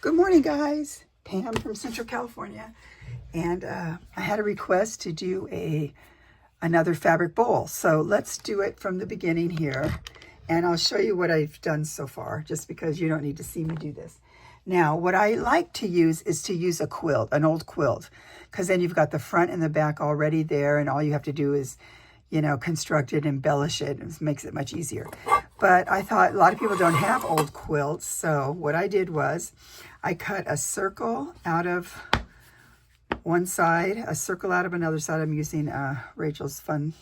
Good morning, guys. Pam from Central California, and I had a request to do another fabric bowl. So let's do it from the beginning here, and I'll show you what I've done so far, just because you don't need to see me do this. Now, what I like to use is to use a quilt, an old quilt, because then you've got the front and the back already there, and all you have to do is, construct it, embellish it, and it makes it much easier. But I thought a lot of people don't have old quilts, so what I did was I cut a circle out of one side, a circle out of another side. I'm using Rachel's fun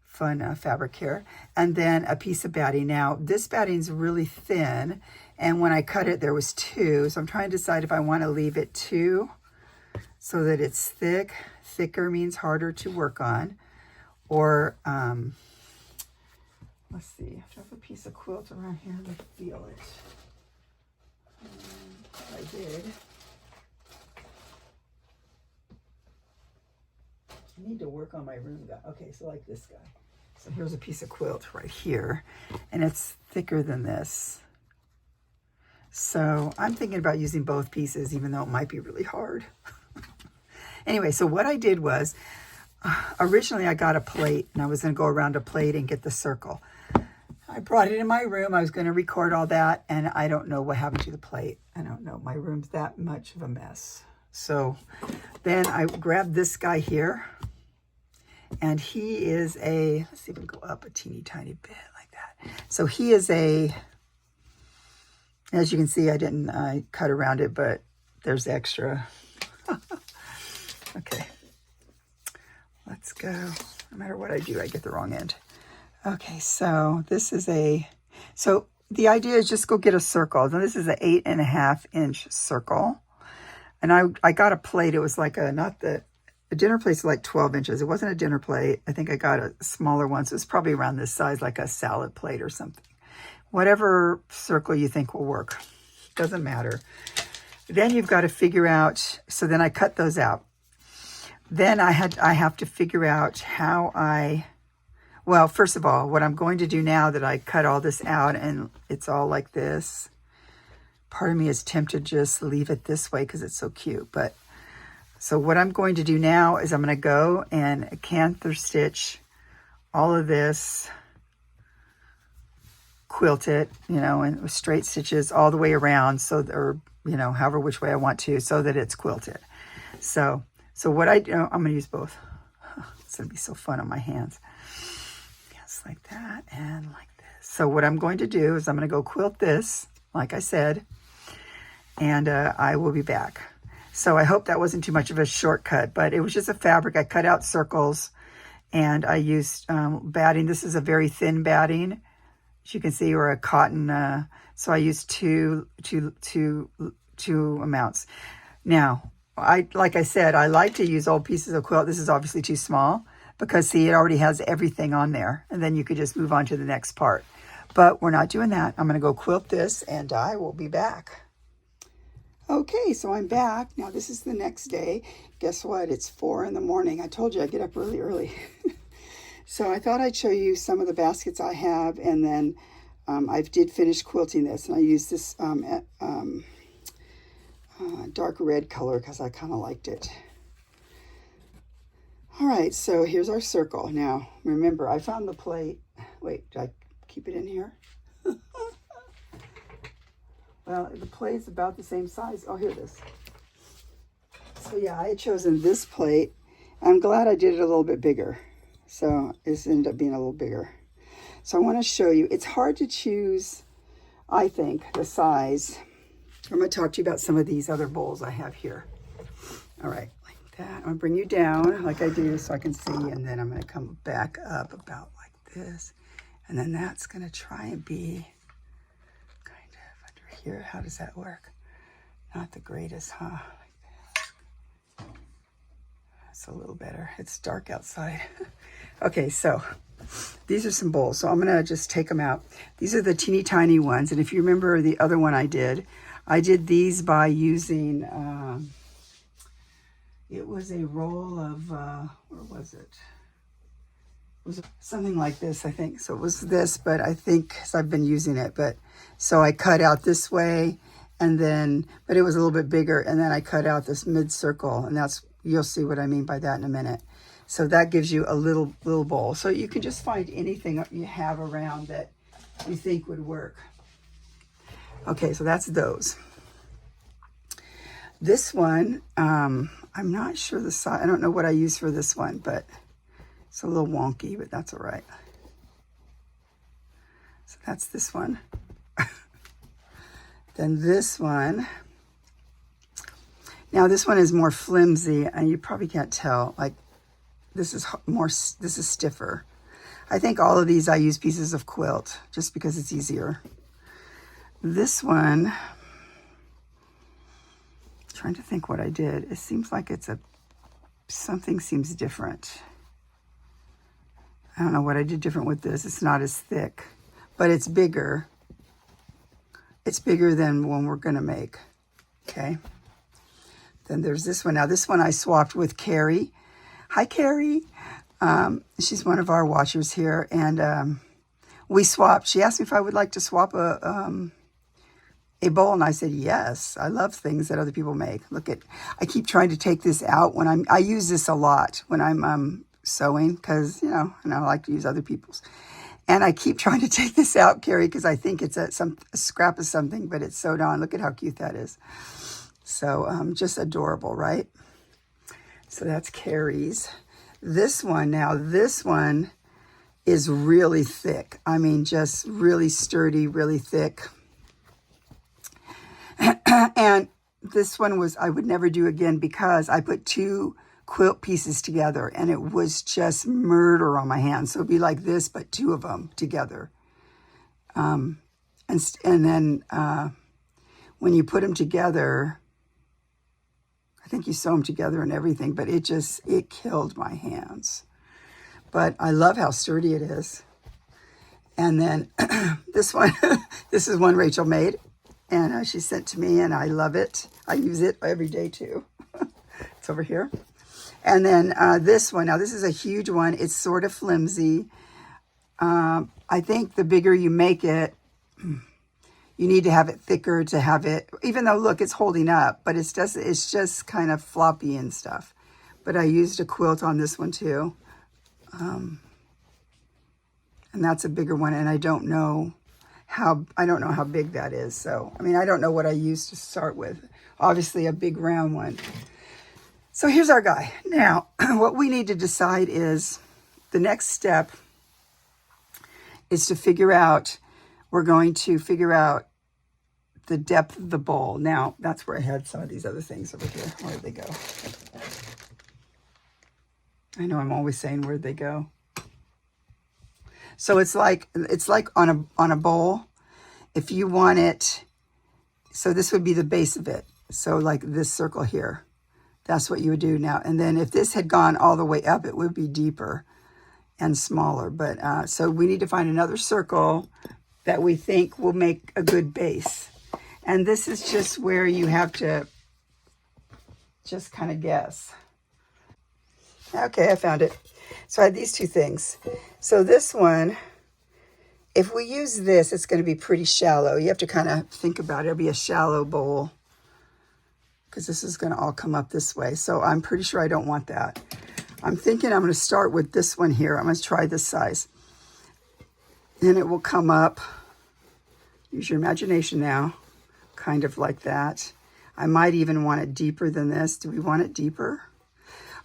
fabric here, and then a piece of batting. Now, this batting's really thin, and when I cut it, there was two, so I'm trying to decide if I want to leave it two so that it's thick. Thicker means harder to work on. Or, let's see, I have to have a piece of quilt around here to feel it. I did. I need to work on my room guy. Okay, so like this guy. So here's a piece of quilt right here, and it's thicker than this. So I'm thinking about using both pieces, even though it might be really hard. Anyway, so what I did was, originally I got a plate, and I was going to go around a plate and get the circle. I brought it in my room. I was going to record all that, and I don't know what happened to the plate. I don't know. My room's that much of a mess. So then I grabbed this guy here, and he is let's see if we can go up a teeny tiny bit like that. So he is as you can see, I cut around it, but there's extra. Okay. Let's go. No matter what I do, I get the wrong end. Okay, so this is so the idea is just go get a circle. Now this is an 8.5 inch circle. And I got a plate. It was like a dinner plate's like 12 inches. It wasn't a dinner plate. I think I got a smaller one. So it's probably around this size, like a salad plate or something. Whatever circle you think will work. Doesn't matter. Then you've got to figure out, so then I cut those out. Then I have to figure out how well, first of all, what I'm going to do now that I cut all this out and it's all like this, part of me is tempted to just leave it this way because it's so cute. But so what I'm going to do now is I'm going to go and canter stitch all of this, quilt it, and with straight stitches all the way around, or however which way I want to, so that it's quilted. So what I do, I'm going to use both. It's going to be so fun on my hands. Yes, like that and like this. So what I'm going to do is I'm going to go quilt this, like I said, and I will be back. So I hope that wasn't too much of a shortcut, but it was just a fabric. I cut out circles, and I used batting. This is a very thin batting, as you can see, or a cotton. So I used two amounts. Now, like I said, I like to use old pieces of quilt. This is obviously too small because, see, it already has everything on there. And then you could just move on to the next part. But we're not doing that. I'm going to go quilt this, and I will be back. Okay, so I'm back. Now, this is the next day. Guess what? It's 4 in the morning. I told you I get up really early. So I thought I'd show you some of the baskets I have, and then I did finish quilting this, and I used this dark red color because I kind of liked it. All right, so here's our circle. Now, remember, I found the plate. Wait, did I keep it in here? Well, the plate's about the same size. Oh, here it is. So yeah, I had chosen this plate. I'm glad I did it a little bit bigger. So this ended up being a little bigger. So I want to show you. It's hard to choose, I think, the size. I'm going to talk to you about some of these other bowls I have here. All right, like that. I'm going to bring you down like I do so I can see, and then I'm going to come back up about like this. And then that's going to try and be kind of under here. How does that work? Not the greatest, huh? Like that. That's a little better. It's dark outside. Okay, so these are some bowls. So I'm going to just take them out. These are the teeny tiny ones. And if you remember the other one I did these by using, it was a roll of, where was it? It was something like this, I think. So it was this, but I think, because I've been using it, but so I cut out this way, and then, but it was a little bit bigger, and then I cut out this mid circle, and that's, you'll see what I mean by that in a minute. So that gives you a little bowl. So you can just find anything you have around that you think would work. Okay, so that's those. This one, I'm not sure the size. I don't know what I use for this one, but it's a little wonky, but that's all right. So that's this one. Then this one. Now this one is more flimsy, and you probably can't tell. Like this is stiffer. I think all of these I use pieces of quilt just because it's easier. This one, I'm trying to think what I did. It seems like something seems different. I don't know what I did different with this. It's not as thick, but it's bigger. It's bigger than one we're gonna make, okay? Then there's this one. Now this one I swapped with Carrie. Hi, Carrie. She's one of our watchers here, and we swapped. She asked me if I would like to swap a bowl, and I said yes. I love things that other people make. Look at, I keep trying to take this out when I use this a lot when I'm sewing, because, you know, and I like to use other people's. And I keep trying to take this out, Carrie, because I think it's a scrap of something, but it's sewed on. Look at how cute that is. So just adorable, right? So that's Carrie's. This one, now this one is really thick. I mean, just really sturdy, really thick. And this one was, I would never do again because I put 2 quilt pieces together and it was just murder on my hands. So it'd be like this, but 2 of them together. And then when you put them together, I think you sew them together and everything, but it killed my hands. But I love how sturdy it is. And then this one, this is one Rachel made, and she sent to me, and I love it. I use it every day too. It's over here. And then this one, now this is a huge one. It's sort of flimsy. I think the bigger you make it, you need to have it thicker to have it, even though, look, it's holding up, but it's just kind of floppy and stuff. But I used a quilt on this one too. And that's a bigger one, and I don't know how big that is. So, I mean, I don't know what I used to start with. Obviously a big round one. So here's our guy. Now, what we need to decide is the next step is to figure out, we're going to figure out the depth of the bowl. Now, that's where I had some of these other things over here. Where'd they go? I know I'm always saying where'd they go. So it's like on a bowl. If you want it, so this would be the base of it. So like this circle here. That's what you would do now. And then if this had gone all the way up, it would be deeper and smaller. But so we need to find another circle that we think will make a good base. And this is just where you have to just kind of guess. Okay, I found it. So I had these 2 things. So this one, if we use this, it's going to be pretty shallow. You have to kind of think about it. It'll be a shallow bowl, because this is going to all come up this way. So I'm pretty sure I don't want that. I'm thinking I'm going to start with this one here. I'm going to try this size. And it will come up, use your imagination now, kind of like that. I might even want it deeper than this. Do we want it deeper?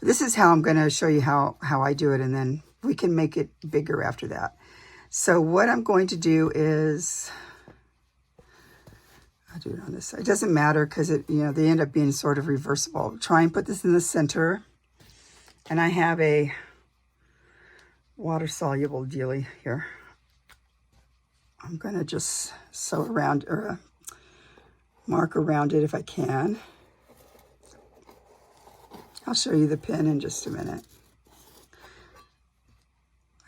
This is how I'm going to show you how I do it, and then we can make it bigger after that. So what I'm going to do is, I'll do it on this side. It doesn't matter because they end up being sort of reversible. Try and put this in the center. And I have a water-soluble dealie here. I'm going to just sew around, or mark around it if I can. I'll show you the pin in just a minute.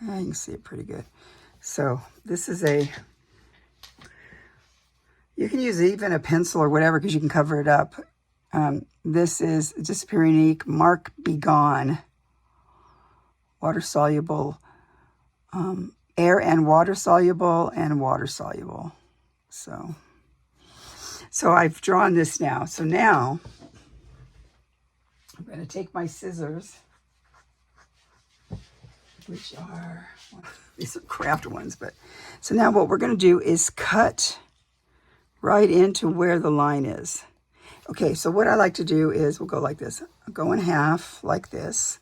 You can see it pretty good. So this is you can use even a pencil or whatever because you can cover it up. This is Disappearing Ink Mark Be Gone. Water soluble, air and water soluble and water soluble. So So I've drawn this now. So now I'm going to take my scissors, which are, these are craft ones, but so now what we're going to do is cut right into where the line is. Okay, so what I like to do is we'll go like this. I'll go in half like this.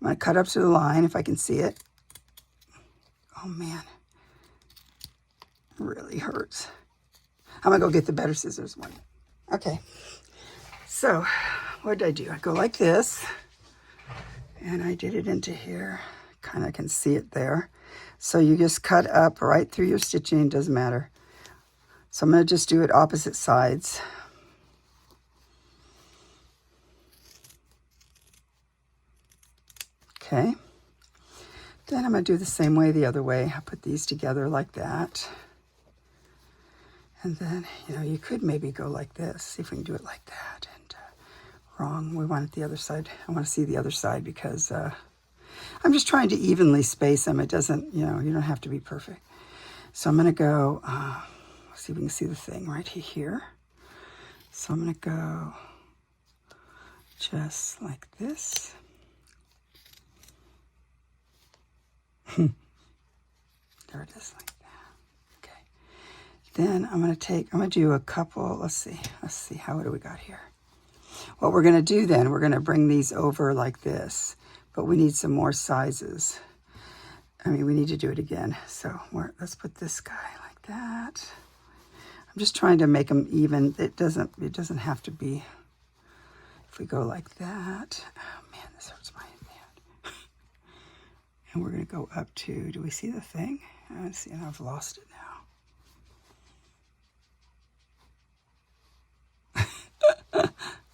I'm going to cut up to the line if I can see it. Oh man, it really hurts. I'm going to go get the better scissors one. Okay, so what did I do? I go like this, and I did it into here. Kind of can see it there. So you just cut up right through your stitching, doesn't matter. So I'm going to just do it opposite sides. Okay. Then I'm going to do the same way the other way. I put these together like that. And then, you know, you could maybe go like this. See if we can do it like that. And wrong. We want it the other side. I want to see the other side because I'm just trying to evenly space them. It doesn't, you know, you don't have to be perfect. So I'm going to go, see if we can see the thing right here. So I'm going to go just like this. There it is, like that. Okay. Then I'm going to do a couple, let's see, how do we got here? What we're going to do then, we're going to bring these over like this, but we need some more sizes. I mean, we need to do it again. So let's put this guy like that. I'm just trying to make them even. It doesn't have to be. If we go like that, oh man, this hurts my hand. And we're going to go up to, do we see the thing? I see, and I've lost it now.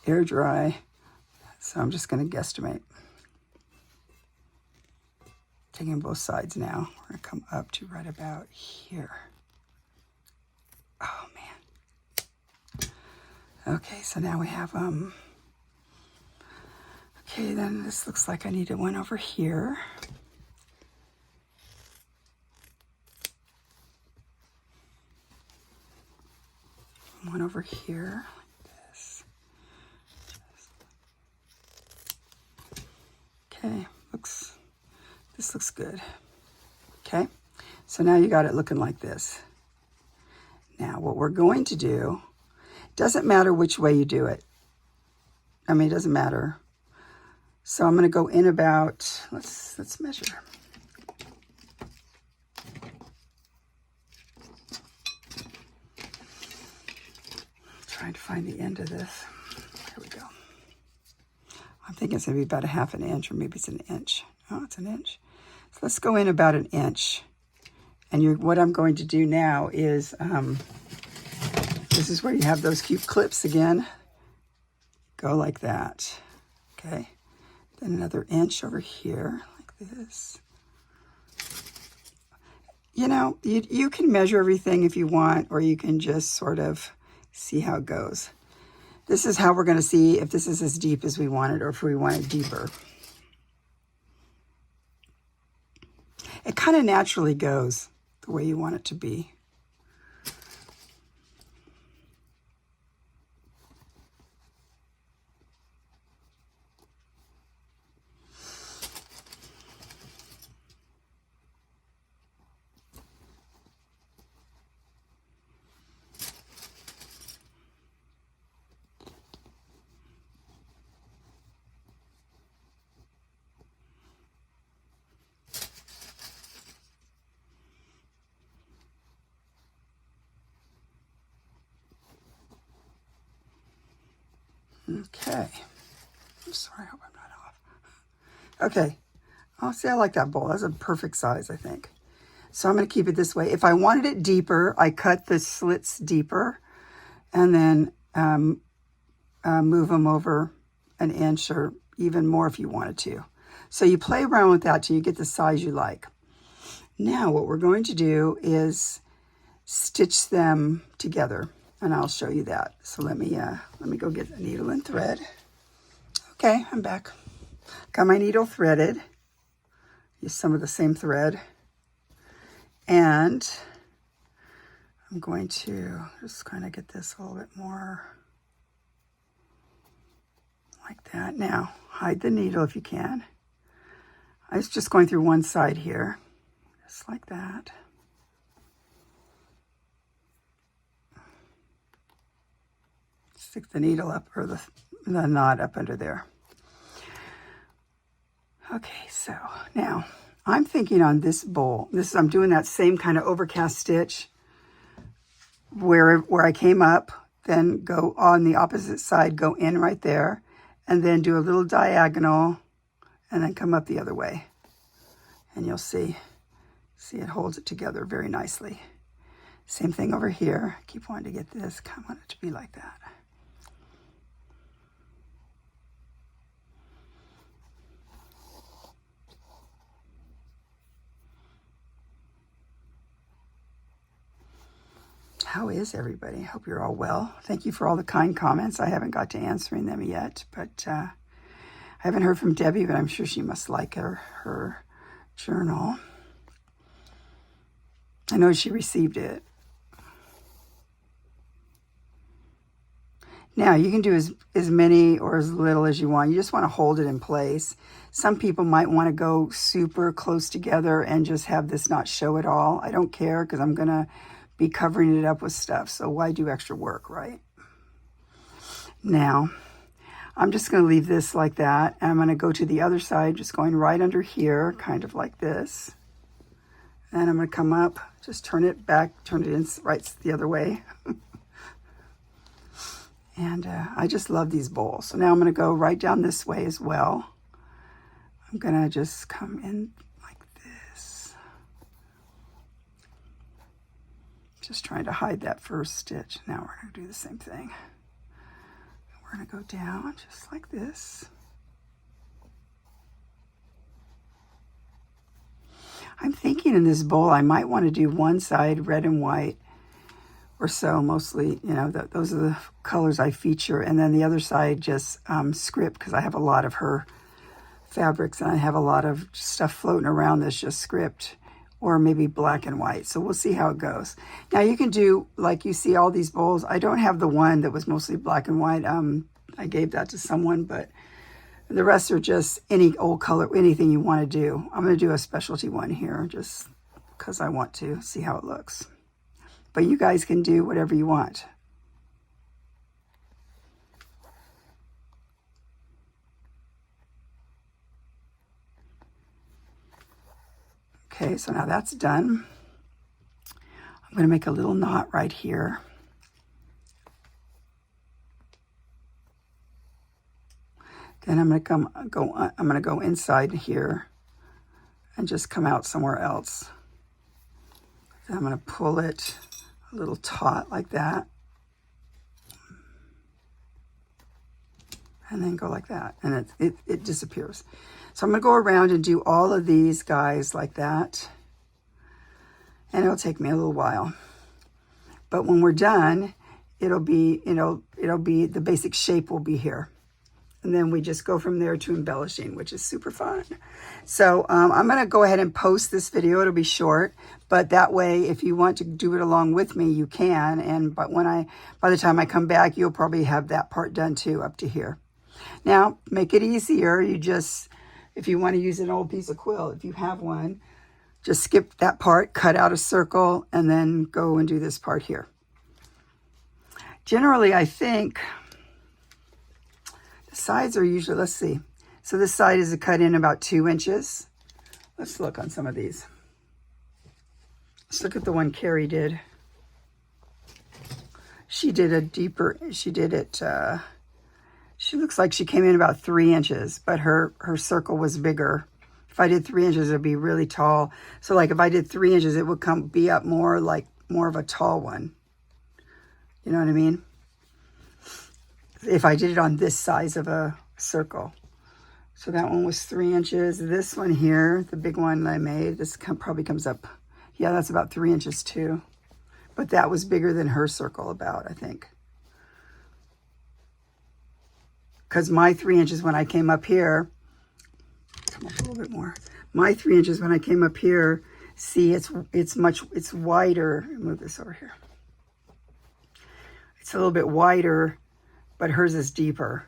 Air dry. So I'm just going to guesstimate. Taking both sides now. We're going to come up to right about here. Oh man. Okay, so now we have okay, then this looks like I need one over here. One over here, like this. Okay, this looks good. Okay, so now you got it looking like this. Now what we're going to do, doesn't matter which way you do it. I mean, it doesn't matter. So I'm going to go in about, let's measure. Trying to find the end of this. Here we go. I'm thinking it's going to be about a half an inch, or maybe it's an inch. Oh, it's an inch. So let's go in about an inch. And what I'm going to do now is, this is where you have those cute clips again. Go like that. Okay. Then another inch over here, like this. You know, you can measure everything if you want, or you can just sort of see how it goes. This is how we're going to see if this is as deep as we want it, or if we want it deeper. It kind of naturally goes the way you want it to be. Okay. I'm sorry, I hope I'm not off. Okay. Oh, see, I like that bowl. That's a perfect size, I think. So I'm going to keep it this way. If I wanted it deeper, I cut the slits deeper and then move them over an inch or even more if you wanted to. So you play around with that till you get the size you like. Now what we're going to do is stitch them together, and I'll show you that. So let me go get a needle and thread. Okay, I'm back. Got my needle threaded. Use some of the same thread. And I'm going to just kind of get this a little bit more like that. Now, hide the needle if you can. I was just going through one side here, just like that. Stick the needle up, or the knot up under there. Okay, so now I'm thinking on this bowl, I'm doing that same kind of overcast stitch where I came up, then go on the opposite side, go in right there, and then do a little diagonal, and then come up the other way. And you'll see it holds it together very nicely. Same thing over here. I keep wanting to get this. I want it to be like that. How is everybody? I hope you're all well. Thank you for all the kind comments. I haven't got to answering them yet, but I haven't heard from Debbie, but I'm sure she must like her journal. I know she received it. Now, you can do as many or as little as you want. You just want to hold it in place. Some people might want to go super close together and just have this not show at all. I don't care, because I'm going to be covering it up with stuff. So why do extra work, right? Now, I'm just going to leave this like that. And I'm going to go to the other side, just going right under here, kind of like this. And I'm going to come up, just turn it back, turn it in right the other way. And I just love these bowls. So now I'm going to go right down this way as well. I'm going to just come in like this. Just trying to hide that first stitch. Now we're going to do the same thing. We're going to go down just like this. I'm thinking in this bowl I might want to do one side red and white or so, mostly, you know, those are the colors I feature, and then the other side just script, because I have a lot of her fabrics and I have a lot of stuff floating around that's just script, or maybe black and white. So we'll see how it goes. Now you can do, like you see all these bowls. I don't have the one that was mostly black and white. I gave that to someone, but the rest are just any old color, anything you want to do. I'm going to do a specialty one here just because I want to see how it looks. But you guys can do whatever you want. Okay, so now that's done. I'm going to make a little knot right here. Then I'm going to go inside here and just come out somewhere else. Then I'm going to pull it a little taut like that. And then go like that, and it disappears. So I'm going to go around and do all of these guys like that. And it'll take me a little while. But when we're done, it'll be the basic shape will be here. And then we just go from there to embellishing, which is super fun. So I'm going to go ahead and post this video. It'll be short, but that way, if you want to do it along with me, you can. But by the time I come back, you'll probably have that part done too, up to here. Now, make it easier. You just, if you want to use an old piece of quill, if you have one, just skip that part, cut out a circle, and then go and do this part here. Generally, I think the sides are usually, let's see. So this side is cut in about 2 inches. Let's look on some of these. Let's look at the one Carrie did. She did a deeper, she did it, she looks like she came in about 3 inches, but her circle was bigger. If I did 3 inches, it'd be really tall. So like if I did 3 inches, it would be up more like more of a tall one. You know what I mean? If I did it on this size of a circle. So that one was 3 inches. This one here, the big one I made, this probably comes up. Yeah, that's about 3 inches too. But that was bigger than her circle about, I think. Because my 3 inches when I came up here, come up a little bit more. My 3 inches when I came up here, see, it's wider. Move this over here. It's a little bit wider, but hers is deeper.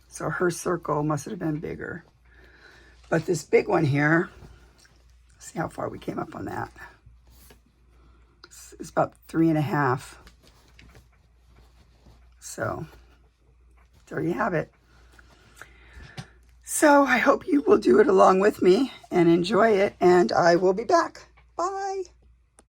So her circle must have been bigger. But this big one here, see how far we came up on that. It's about 3.5. So there you have it. So I hope you will do it along with me and enjoy it, and I will be back. Bye.